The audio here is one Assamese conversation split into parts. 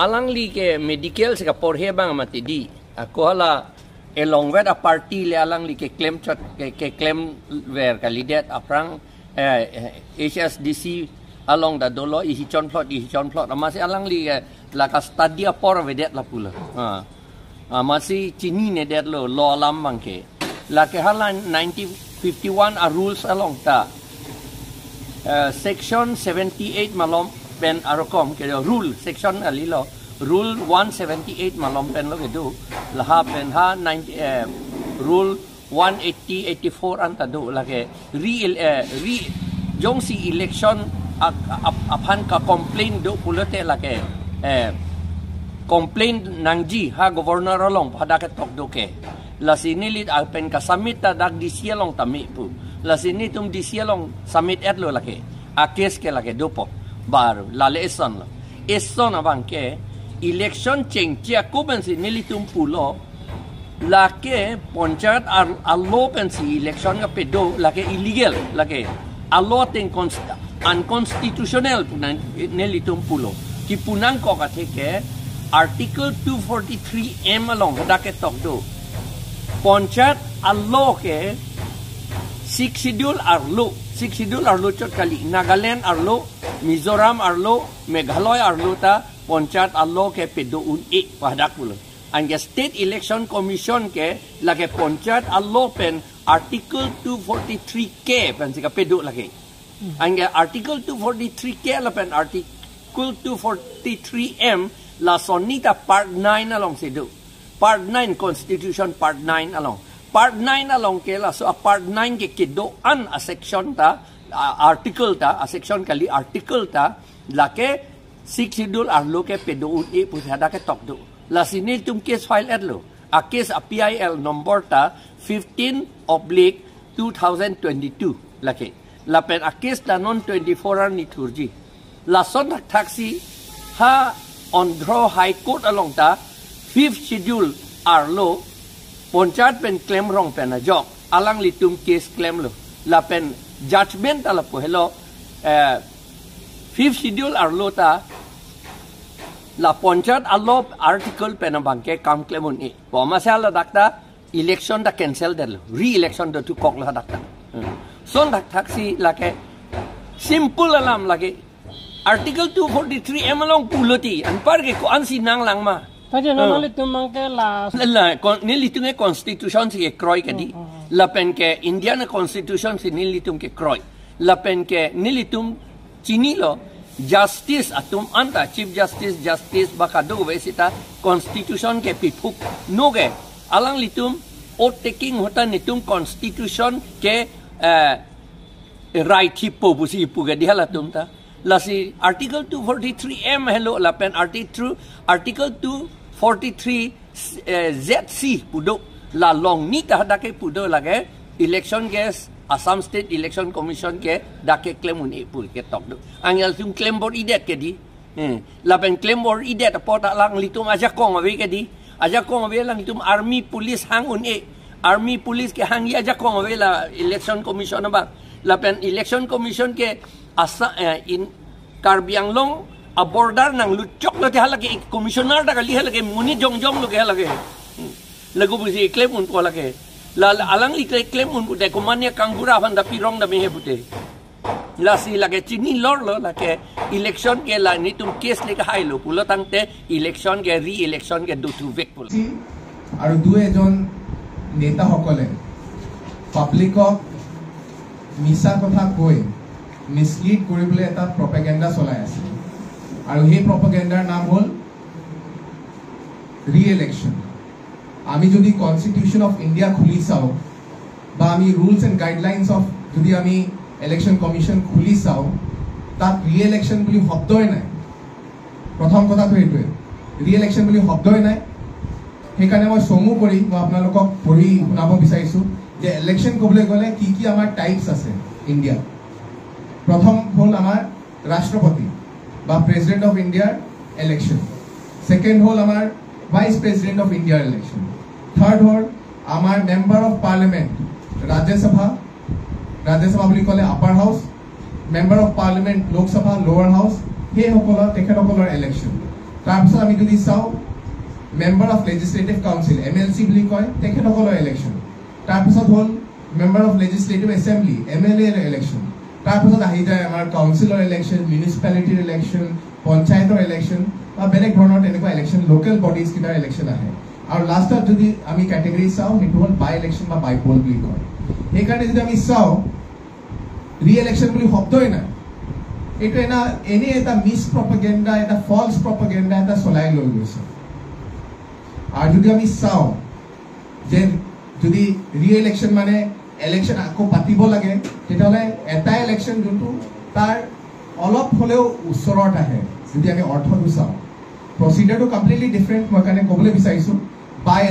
alang li ke medical se ka porhe bang mati di ako hala along with a party le alang li ke claim chot ke claim ver kalidet aprang HSDC along da dolo i hichon plot masih alang li la ka stadia por vedet la pula masih cini ne det lo alam bangke la ke hala 1951 a rules along ta section 78 malom pen arokom ke rule section alilo rule 178 malom pen lo ke do laha pen ha 90 rule 180 84 anta do la ke re jong si election apan ka complain do pulote la ke complain nangji ha governor along pada ke tok do ke la sinilit apen ka summit ta dak di sialong tami pu la sini tum di sialong summit et lo la ke a case ke la ke do po bar la le eson abang ke election cheng chia kuben si nilitum pulo la ke ponchat allo pen si election ka pedo la ke illegal la ke allo ten unconstitutional punan nilitum pulo ki punang ko ka ke article 243 m along da ke tok do ponchat allo ke six schedule arlo chot kali Nagaland arlo Mizoram arlo Meghalaya arlo ta ponchat allo ke pedo un padak pulo anga state election commission ke lage ponchat allo pen article 243 k pen sika pedo lage anga article 243 k la pen article 243 m la sonita part 9 along sedo part 9 constitution part 9 along part 9 along ke la so a part 9 ke kedo an a section ta article ta a section kali article ta la ke six schedule arlo ke pedo un puthada ke tok do la sinil tum case file atlo a case a PIL number ta 15/2022 la ke la pen a case ta non 24 an ni thurji la son taxi ha on draw high court along ta 5th schedule arlo ponchat pen claim rong pen a job alang litum case claim lo la pen judgment ala po hello 5th schedule arlo ta la ponchat allo article pen bangke kam claim un po masala dakta election da cancel del re-election da tu kok la dakta son dak taxi la ke simple alam lagi article 243 emalong puloti an par ke ko ansi nang lang ma Tadi nonali tumang ke la nilitung ke constitution si ke kroi ke di la pen ke Indian constitution si nilitung ke kroi la pen ke nilitung chini lo justice atum anta chief justice bakado vesita constitution ke pipuk no ke alang litum o taking hota nitum constitution ke right hipo busi pu ke dihala tum ta la si article 243 m hello la pen article 243 ZC pudo la long ni ta dake pudo lage election ges Assam State Election Commission ke dake claim un epul ke tok do angel tum claim board idet ke di la pen claim board idet apota lang litum aja kong ave ke di aja kong ave lang litum army police hang un army police ke hang ya aja kong ave la election commission ba la pen election commission ke asa in Karbianglong a border nang luchok lo te halage commissioner da kali halage muni jongjong lo ke halage lagu busi claim un ko lage la alang li claim un de komania kangura van da pirong da mehe bute la si lage chini lor lo la ke election ke la ni tum case le ka hailo pulo tangte election ke re-election ke do through vek pulo aru du ejon neta hokole public misa kotha koi mislead koribole eta propaganda cholai ase aru he propagandar naam hol re-election ami jodi constitution of India khuli sao ba ami rules and guidelines of jodi ami election commission khuli sao tat re-election boli hobdoi nai prothom kotha to etue re-election boli hobdoi nai hekane moi somu kori moi apnalokok pori unabo bisaisu je election kobole gole ki amar types ase India prothom hol amar rashtrapati বা প্রেসিডেন্ট অফ ইন্ডিয়ার ইলেকশন সেকেন্ড হল আমার ভাইস প্রেসিডেন্ট অফ ইন্ডিয়ার ইলেকশন থার্ড হল আমার মেম্বার অফ পার্লামেন্ট রাজ্যসভা বুলি কলে আপার হাউস মেম্বার অফ পার্লামেন্ট লোকসভা লোৱাৰ হাউস সেই সকলৰ তেখেতসকলৰ ইলেকশন তাৰপিছত আমি যদি চাওঁ member of legislative council MLC বুলি কয় তেখেতসকলৰ ইলেকশ্যন তাৰপিছত হ'ল member of legislative assembly MLA এৰ ইলেকশ্যন তাৰপিছত আহি যায় আমাৰ কাউন্সিলৰ ইলেকশ্যন মিউনিচিপালিটিৰ ইলেকশ্যন পঞ্চায়তৰ ইলেকশ্যন বা বেলেগ ধৰণৰ তেনেকুৱা ইলেকশ্যন লোকেল বডিজ কিটাৰ ইলেকশ্যন আহে আৰু লাষ্টত যদি আমি ক্যাটেগৰি চাওঁ সেইটো হ'ল বাই ইলেকশ্যন বা বাইপল বুলি কয় সেইকাৰণে যদি আমি চাওঁ ৰি ইলেকশ্যন বুলি শব্দই নাই এইটো এনে এটা মিছ প্ৰপাগেণ্ডা এটা ফলছ প্ৰপাগেণ্ডা এটা চলাই লৈ গৈছে আৰু যদি আমি চাওঁ যে যদি ৰি ইলেকশ্যন মানে ইলেকশ্যন আকৌ পাতিব লাগে তেতিয়াহ'লে এটা ইলেকশ্যন যোনটো তাৰ অলপ হ'লেও ওচৰত আহে যদি আমি অৰ্থটো চাওঁ প্ৰচিডাৰটো কমপ্লিটলি ডিফাৰেণ্ট মই কাৰণে ক'বলৈ বিচাৰিছোঁ বাই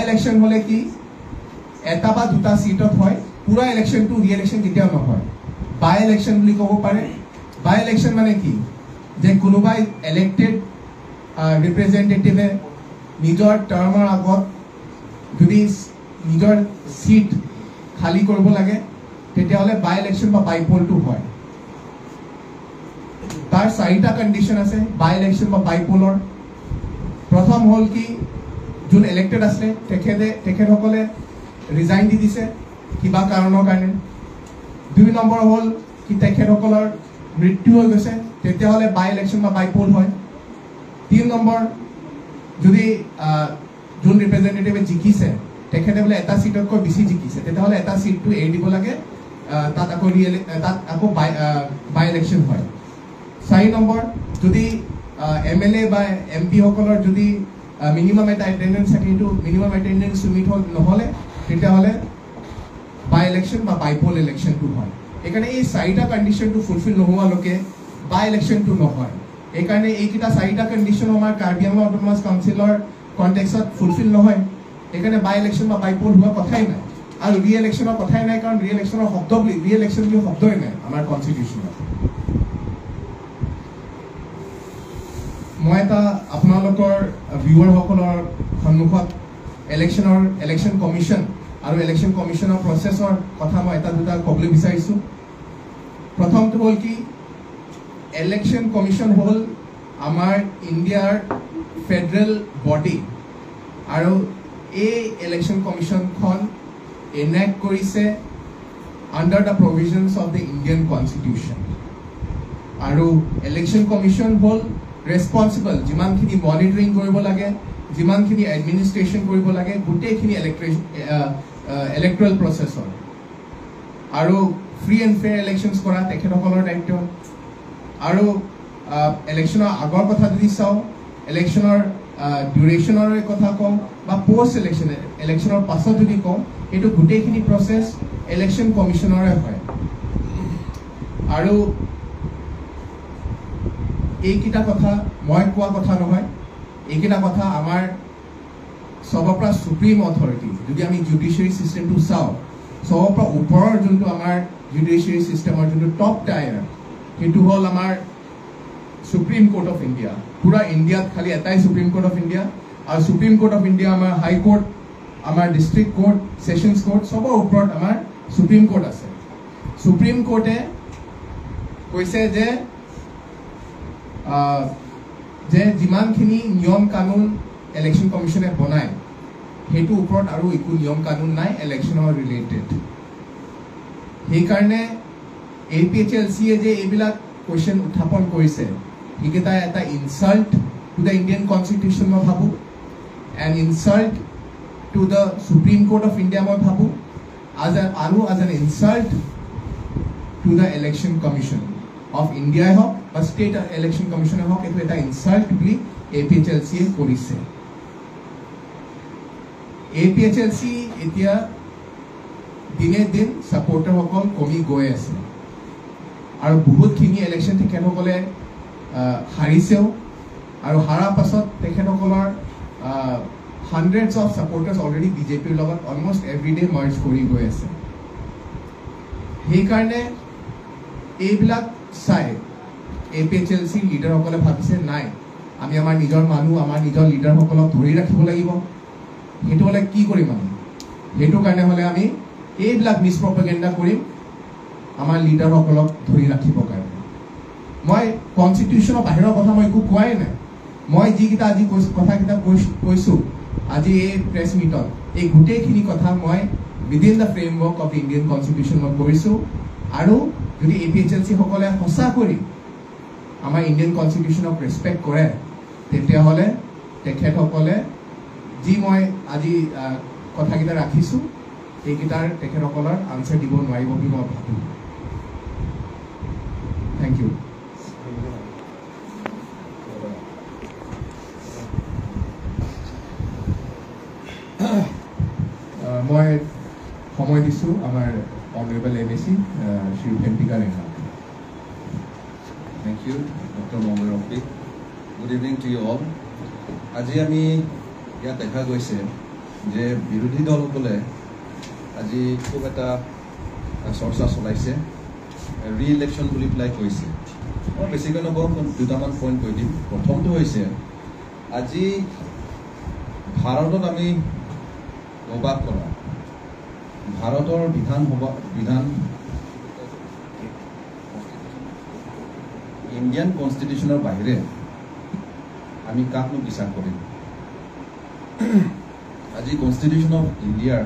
ইলেকশ্যন হ'লে কি এটা বা দুটা সিটত হয় পুৰা ইলেকশ্যনটো ৰি ইলেকশ্যন কেতিয়াও নহয় বাই ইলেকশ্যন বুলি ক'ব পাৰে বাই ইলেকশ্যন মানে কি যে কোনোবাই ইলেক্টেড ৰিপ্ৰেজেণ্টেটিভে নিজৰ টাৰ্মৰ আগত যদি নিজৰ সিট খালী কৰিব লাগে তেতিয়াহ'লে বাই ইলেকশ্যন বা বাইপলটো হয় তাৰ চাৰিটা কণ্ডিশ্যন আছে বাই ইলেকশ্যন বা বাইপলৰ প্ৰথম হ'ল কি যোন ইলেক্টেড আছিলে তেখেতসকলে ৰিজাইন দি দিছে কিবা কাৰণৰ কাৰণে 2 নম্বৰ হ'ল কি তেখেতসকলৰ মৃত্যু হৈ গৈছে তেতিয়াহ'লে বাই ইলেকশ্যন বা বাইপল হয় 3 নম্বৰ যদি যোন ৰিপ্ৰেজেণ্টেটিভে জিকিছে তেখেতে বোলে এটা সিটতকৈ বেছি জিকিছে তেতিয়াহ'লে এটা সিটটো এৰি দিব লাগে তাত আকৌ বাই ইলেকশ্যন হয় 4 নম্বৰ যদি MLA বা MP সকলৰ যদি মিনিমাম এটা এটেণ্ডেন্স থাকে সেইটো মিনিমাম এটেণ্ডেন্স মিট নহ'লে তেতিয়াহ'লে বাই ইলেকশ্যন বা বাইপল ইলেকশ্যনটো হয় এইকাৰণে এই চাৰিটা কণ্ডিশ্যনটো ফুলফিল নোহোৱালৈকে বাই ইলেকশ্যনটো নহয় এইকাৰণে এইকেইটা চাৰিটা কণ্ডিশ্যন আমাৰ কাৰ্বি আংলং অট'নমাছ কাউন্সিলৰ কণ্টেক্সত ফুলফিল নহয় এইকাৰণে বাই ইলেকশ্যন বা বাইপল হোৱা কথাই নাই আৰু ৰি ইলেকশ্যনৰ কথাই নাই কাৰণ ৰি ইলেকশ্যনৰ শব্দ বুলি ৰি ইলেকশ্যন বুলি শব্দই নাই আমাৰ কনষ্টিটিউশ্যনত মই এটা আপোনালোকৰ ভিউৱাৰসকলৰ সন্মুখত ইলেকশ্যন কমিশ্যন আৰু ইলেকশ্যন কমিশ্যনৰ প্ৰচেছৰ কথা মই এটা দুটা ক'বলৈ বিচাৰিছোঁ প্ৰথমটো হ'ল কি ইলেকশ্যন কমিশ্যন হ'ল আমাৰ ইণ্ডিয়াৰ ফেডাৰেল বডি আৰু এই ইলেকশ্যন কমিশ্যনখন এনেক্ট কৰিছে under the provisions of the Indian constitution আৰু ইলেকশ্যন কমিশ্যন হ'ল ৰেছপন্সিবল যিমানখিনি মনিটৰিং কৰিব লাগে যিমানখিনি এডমিনিষ্ট্ৰেশ্যন কৰিব লাগে গোটেইখিনি ইলেক্ট্ৰেল প্ৰচেছৰ আৰু ফ্ৰী এণ্ড ফেয়াৰ ইলেকশ্যনছ কৰা তেখেতসকলৰ দায়িত্ব আৰু ইলেকশ্যনৰ আগৰ কথা যদি চাওঁ ইলেকশ্যনৰ ডিউৰেশ্যনৰ কথা কওঁ বা পষ্ট ইলেকশ্যনৰ পাছত যদি কওঁ এইটো গোটেইখিনি প্ৰচেছ ইলেকশ্যন কমিশ্যনৰে হয় আৰু এইকেইটা কথা মই কোৱা কথা নহয় এইকেইটা কথা আমাৰ সবৰ পৰা সুপ্ৰিম অথৰিটি যদি আমি জুডিচিয়াৰী চিষ্টেমটো চাওঁ সবৰ পৰা ওপৰৰ যোনটো আমাৰ জুডিচিয়াৰী চিষ্টেমৰ যোনটো টপ টায়াৰ সেইটো হ'ল আমাৰ সুপ্ৰিম কোৰ্ট অফ ইণ্ডিয়া পুৰা ইণ্ডিয়াত খালি এটাই সুপ্ৰিম কোৰ্ট অফ ইণ্ডিয়া আৰু সুপ্ৰিম কোৰ্ট অফ ইণ্ডিয়া আমাৰ হাই কোৰ্ট আমাৰ ডিষ্ট্ৰিক্ট কোৰ্ট ছেছনছ কোৰ্ট সবৰ ওপৰত আমাৰ সুপ্ৰিম কোৰ্ট আছে সুপ্ৰিম কোৰ্টে কৈছে যে যিমানখিনি নিয়ম কানুন ইলেকশ্যন কমিশ্যনে বনায় সেইটো ওপৰত আৰু একো নিয়ম কানুন নাই ইলেকশ্যনৰ ৰিলেটেড সেইকাৰণে APHLCয়ে যে এইবিলাক কুৱেশ্যন উত্থাপন কৰিছে সেইকেইটা এটা insult to the Indian constitution মই ভাবোঁ and insult to the Supreme Court of India মই ভাবোঁ আৰু as an insult to the Election Commission of ইণ্ডিয়াই হওক বা ষ্টেট ইলেকশ্যন কমিশ্যনে হওক এইটো এটা ইনচাল্ট বুলি APHLCয়ে কৰিছে APHLC এতিয়া দিনে দিন ছাপৰ্টাৰসকল কমি গৈ আছে আৰু বহুতখিনি ইলেকশ্যন তেখেতসকলে হাৰিছেও আৰু হাৰাৰ পাছত তেখেতসকলৰ হাণ্ড্ৰেডছ অফ ছাপৰ্টাৰ্ছ অলৰেডি বিজেপিৰ লগত অলমষ্ট এভৰিডে মাৰ্জ কৰি গৈ আছে সেইকাৰণে এইবিলাক চাই APHLC লিডাৰসকলে ভাবিছে নাই আমি আমাৰ নিজৰ মানুহ আমাৰ নিজৰ লিডাৰসকলক ধৰি ৰাখিব লাগিব সেইটো হ'লে কি কৰিম আমি সেইটো কাৰণে হ'লে আমি এইবিলাক মিছ প্ৰপাগেণ্ডা কৰিম আমাৰ লিডাৰসকলক ধৰি ৰাখিবৰ কাৰণে মই কনষ্টিটিউশ্যনৰ বাহিৰৰ কথা মই একো কোৱাই নাই মই যিকেইটা আজি কথাকেইটা কৈছোঁ আজি এই প্ৰেছ মিটত এই গোটেইখিনি কথা মই within the framework of Indian constitution মই কৰিছোঁ আৰু যদি APHLC সকলে সঁচা কৰি আমাৰ ইণ্ডিয়ান কনষ্টিটিউশ্যনক ৰেচপেক্ট কৰে তেতিয়াহ'লে তেখেতসকলে যি মই আজি কথাকেইটা ৰাখিছোঁ এইকেইটাৰ তেখেতসকলৰ আনচাৰ দিব নোৱাৰিব বুলি মই ভাবোঁ থেংক ইউ মই সময় দিছোঁ আমাৰ honourable MAC Shri Ventika Renga Thank you, Dr. Mohammed Rafiq. Good evening to you all. আজি আমি ইয়াত দেখা গৈছে যে বিৰোধী দলসকলে আজি খুব এটা চৰ্চা চলাইছে ৰি-ইলেকশ্যন বুলি পেলাই কৈছে মই বেছিকৈ নকওঁ দুটামান পইণ্ট কৈ দিম প্ৰথমটো হৈছে আজি ভাৰতত আমি অবাক কৰা ভাৰতৰ বিধান ইণ্ডিয়ান কনষ্টিটিউশ্যনৰ বাহিৰে আমি কাকনো বিশ্বাস কৰিম আজি কনষ্টিটিউশ্যন অফ ইণ্ডিয়াৰ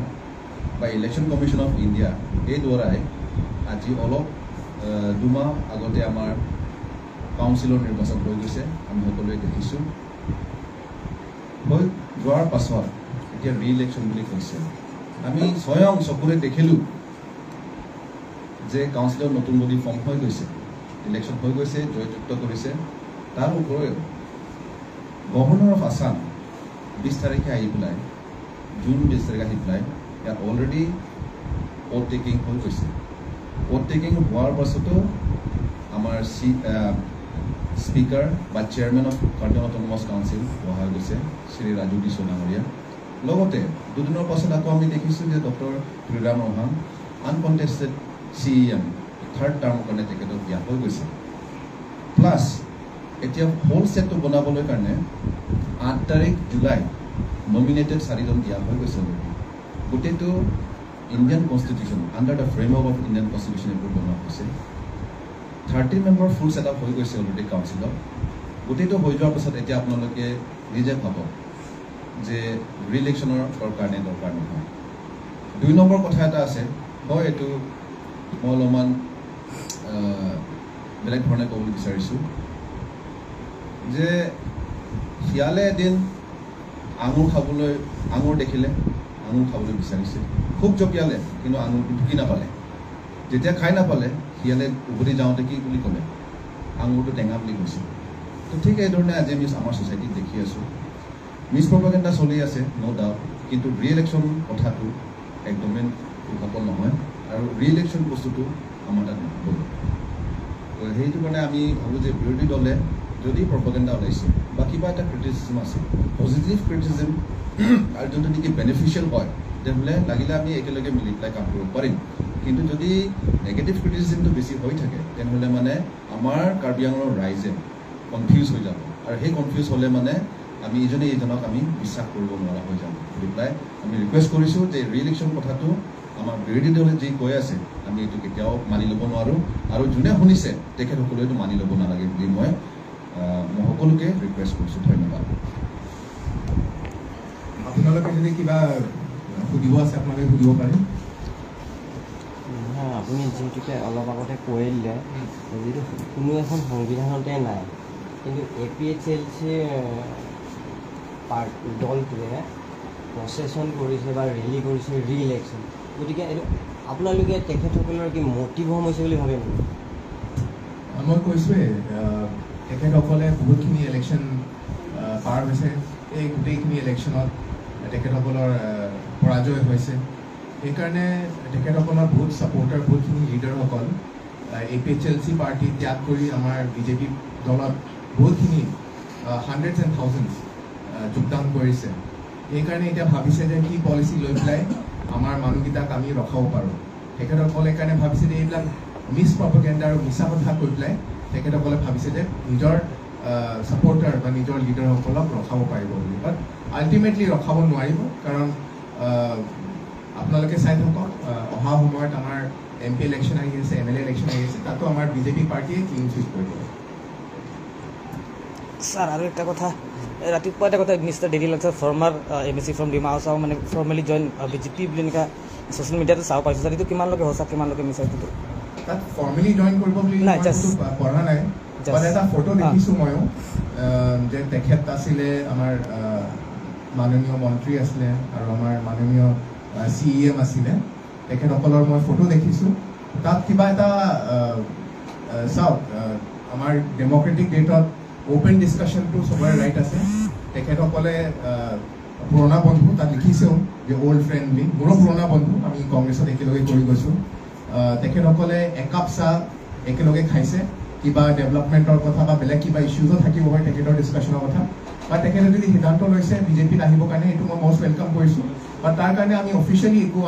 বা ইলেকশ্যন কমিশ্যন অফ ইণ্ডিয়া এই দ্বাৰাই আজি অলপ দুমাহ আগতে আমাৰ কাউন্সিলৰ নিৰ্বাচন হৈ গৈছে আমি সকলোৱে দেখিছোঁ হৈ যোৱাৰ পাছত এতিয়া ৰি-ইলেকশ্যন বুলি কৈছে আমি স্বয়ং চকুৰে দেখিলোঁ যে কাউন্সিলৰ নতুন বডি ফৰ্ম হৈ গৈছে ইলেকশ্যন হৈ গৈছে জয়যুক্ত কৰিছে তাৰ উপৰিও গভৰ্ণৰ অফ আছাম 20 তাৰিখে আহি পেলাই জুন 20 তাৰিখে আহি পেলাই ইয়াত অলৰেডি ভোট টেকিং হৈ গৈছে ভোট টেকিং হোৱাৰ পাছতো আমাৰ স্পীকাৰ বা chairman of Curzon autonomous council হোৱা হৈ গৈছে শ্ৰী ৰাজু দিছো ডাঙৰীয়া লগতে দুদিনৰ পাছত আকৌ আমি দেখিছোঁ যে ডক্টৰ ক্ৰীড়া মহান আনকণ্টেষ্টেড CEM থাৰ্ড টাৰ্মৰ কাৰণে তেখেতক দিয়া হৈ গৈছে প্লাছ এতিয়া হোল ছেটটো বনাবলৈ কাৰণে 8 তাৰিখ জুলাই নমিনেটেড 4জন দিয়া হৈ গৈছে গোটেইটো Indian constitution under the framework of Indian constitution এইবোৰ বনোৱা হৈছে 30 মেম্বাৰ ফুল ছেট আপ হৈ গৈছে অলৰেডি কাউন্সিলত গোটেইটো হৈ যোৱাৰ পাছত এতিয়া আপোনালোকে নিজে ভাবক যে ৰি-ইলেকশ্যনৰ দৰকাৰ নহয় 2 নম্বৰ কথা এটা আছে হয় এইটো মই অলপমান বেলেগ ধৰণে ক'বলৈ বিচাৰিছোঁ যে শিয়ালে এদিন আঙুৰ দেখিলে আঙুৰ খাবলৈ বিচাৰিছে খুব জপিয়ালে কিন্তু আঙুৰটো ঢুকি নাপালে যেতিয়া খাই নাপালে শিয়ালে উভতি যাওঁতে কি বুলি ক'লে আঙুৰটো টেঙা বুলি কৈছে তো ঠিক এইধৰণে আজি আমি আমাৰ ছ'চাইটিত দেখি আছোঁ মিছ প্ৰপাগেণ্ডা চলি আছে ন' ডাউট কিন্তু ৰি-ইলেকশ্যন কথাটো একদমেই সফল নহয় আৰু ৰি-ইলেকশ্যন বস্তুটো আমাৰ তাত নহ'ব তো সেইটো কাৰণে আমি ভাবোঁ যে বিৰোধী দলে যদি প্ৰপাগেণ্ডা ওলাইছে বা কিবা এটা ক্ৰিটিচিজম আছে পজিটিভ ক্ৰিটিচিজম আৰু যোনটো নেকি বেনিফিচিয়েল হয় তেনেহ'লে লাগিলে আমি একেলগে মিলি পেলাই কাম কৰিব পাৰিম কিন্তু যদি নেগেটিভ ক্ৰিটিচিজমটো বেছি হৈ থাকে তেনেহ'লে মানে আমাৰ কাৰ্বি আংলঙৰ ৰাইজে কনফিউজ হৈ যাব আৰু সেই কনফিউজ হ'লে মানে আমি ইজনে ইজনক আমি বিশ্বাস কৰিব নোৱাৰা হৈ যাম বুলি পেলাই আমি ৰিকুৱেষ্ট কৰিছোঁ যে ৰি-ইলেকশ্যন কথাটো আমাৰ বিৰোধী দলে যি কৈ আছে আমি এইটো কেতিয়াও মানি ল'ব নোৱাৰোঁ আৰু যোনে শুনিছে তেখেতসকলেও এইটো মানি ল'ব নালাগে বুলি মই সকলোকে ৰিকুৱেষ্ট কৰিছোঁ ধন্যবাদ আপোনালোকে যদি কিবা সুধিব আছে আপোনালোকে সুধিব পাৰে আপুনি যিহেতুকে অলপ আগতে কৈ দিলে যিটো কোনো এখন সংবিধানতে নাই কিন্তু APHLC দলটোৱে প্ৰচেছন কৰিছে বা ৰেলী কৰিছে ৰি-ইলেকশ্যন গতিকে এইটো আপোনালোকে তেখেতসকলৰ কি মটিভ হৈছে বুলি ভাবে নেকি মই কৈছোঁৱে তেখেতসকলে বহুতখিনি ইলেকশ্যন পাৰ হৈছে এই গোটেইখিনি ইলেকশ্যনত তেখেতসকলৰ পৰাজয় হৈছে সেইকাৰণে তেখেতসকলৰ বহুত ছাপৰ্টাৰ বহুতখিনি লিডাৰসকল APHLC পাৰ্টি ত্যাগ কৰি আমাৰ BJP দলত বহুতখিনি হাণ্ড্ৰেডছ এণ্ড থাউজেণ্ডছ যোগদান কৰিছে সেইকাৰণে এতিয়া ভাবিছে যে কি পলিচি লৈ পেলাই আমাৰ মানুহকেইটাক আমি ৰখাব পাৰোঁ তেখেতসকলে কাৰণে ভাবিছে যে এইবিলাক মিছ প্ৰপাগেণ্ডা আৰু মিছা কথা কৈ পেলাই তেখেতসকলে ভাবিছে যে নিজৰ ছাপৰ্টাৰ বা নিজৰ লিডাৰসকলক ৰখাব পাৰিব বুলি বাট আল্টিমেটলি ৰখাব নোৱাৰিব কাৰণ আপোনালোকে চাই থাকক অহা সময়ত আমাৰ MP ইলেকশ্যন আহি আছে MLA ইলেকশ্যন আহি আছে তাতো আমাৰ BJP পাৰ্টিয়ে ক্লিন চুইপ কৰিব স্যাৰ আৰু একটা কথা ৰাতিপুৱা এটা কথা মিষ্টাৰ ডেৰি লাগছে ফৰ্মাৰ MSc ফ্ৰম ডিমা হাউচাও মানে ফৰ্মেলি জইন বিজেপি বুলি এনেকুৱা ছ'চিয়েল মিডিয়াতে চাব পাইছোঁ স্যাৰ এইটো কিমান লোকে সঁচা কিমান লোকে মিছা এইটো তাত ফৰ্মেলি জইন কৰিব বুলি নাই, just পঢ়া নাই বাট এটা ফটো দেখিছোঁ ময়ো যে তেখেত আছিলে আমাৰ মাননীয় মন্ত্ৰী আছিলে আৰু আমাৰ মাননীয় CEM আছিলে তেখেতসকলৰ মই ফটো দেখিছোঁ তাত কিবা এটা চাওক আমাৰ ডেম'ক্ৰেটিক ডেটত ওপেন ডিছকাশ্যনটো চবৰে ৰাইট আছে তেখেতসকলে পুৰণা বন্ধু তাত লিখিছেও যে অল্ড ফ্ৰেণ্ড বুলি মোৰো পুৰণা বন্ধু আমি কংগ্ৰেছত একেলগে কৰি গৈছোঁ তেখেতসকলে একাপ চাহ একেলগে খাইছে কিবা ডেভেলপমেণ্টৰ কথা বা বেলেগ কিবা ইছ্যুজো থাকিব হয় তেখেতৰ ডিছকাশ্যনৰ কথা বা তেখেতে যদি সিদ্ধান্ত লৈছে বিজেপিত আহিবৰ কাৰণে এইটো মই মষ্ট ৱেলকাম কৰিছোঁ বা তাৰ কাৰণে আমি অফিচিয়েলি একো